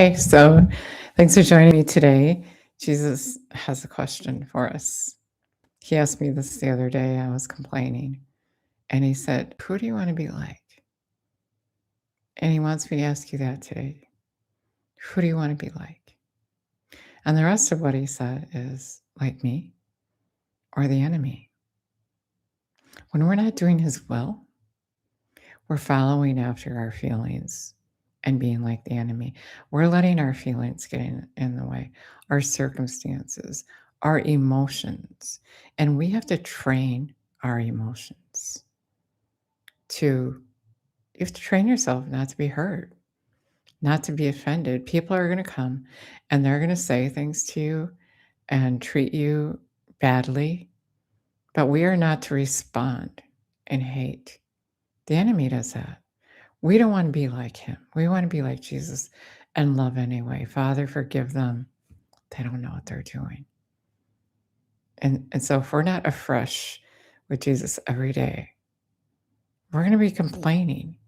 Okay, so thanks for joining me today. Jesus has a question for us. He asked me this the other day. I was complaining, and he said, "Who do you want to be like?" And he wants me to ask you that today. Who do you want to be like? And the rest of what he said is like me or the enemy. When we're not doing his will, we're following after our feelings and being like the enemy. We're letting our feelings get in the way, our circumstances, our emotions. And we have to train our emotions to, you have to train yourself not to be hurt, not to be offended. People are going to come and they're going to say things to you and treat you badly, but we are not to respond in hate. The enemy does that. We don't want to be like him. We want to be like Jesus and love anyway. Father, forgive them. They don't know what they're doing. And so if we're not afresh with Jesus every day, we're going to be complaining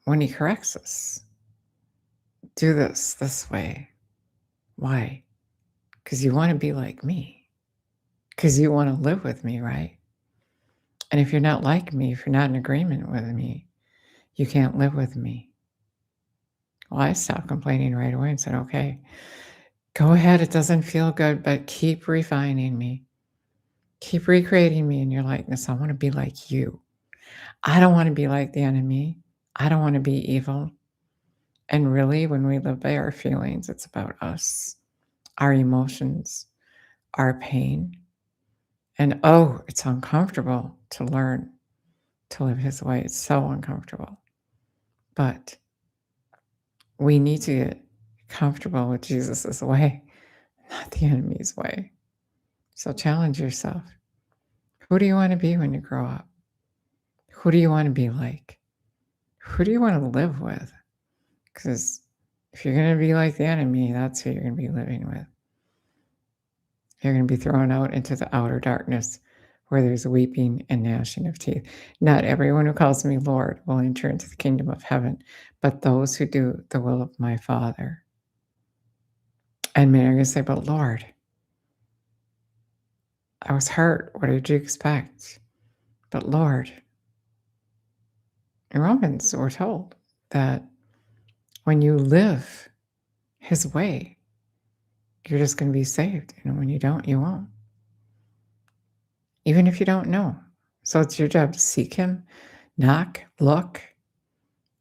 when he corrects us. Do this way. Why? Because you want to be like me. Because you want to live with me, right? And if you're not like me, if you're not in agreement with me, you can't live with me. Well, I stopped complaining right away and said, okay, go ahead. It doesn't feel good, but keep refining me. Keep recreating me in your likeness. I want to be like you. I don't want to be like the enemy. I don't want to be evil. And really, when we live by our feelings, it's about us, our emotions, our pain. And oh, it's uncomfortable to learn to live his way. It's so uncomfortable. But we need to get comfortable with Jesus's way, not the enemy's way. So challenge yourself. Who do you want to be when you grow up? Who do you want to be like? Who do you want to live with? Because if you're going to be like the enemy, that's who you're going to be living with. You're going to be thrown out into the outer darkness where there's weeping and gnashing of teeth. Not everyone who calls me Lord will enter into the kingdom of heaven, but those who do the will of my Father. And many are going to say, but Lord, I was hurt. What did you expect? But Lord, in Romans, we're told that when you live his way, you're just going to be saved. And when you don't, you won't. Even if you don't know. So it's your job to seek him, knock, look,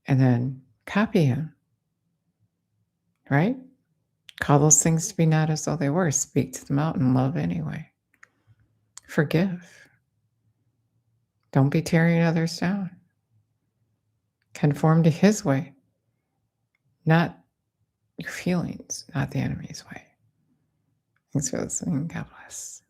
and then copy him. Right? Call those things to be not as though they were. Speak to them out in love anyway. Forgive. Don't be tearing others down. Conform to his way, not your feelings, not the enemy's way. Thanks for listening. God bless.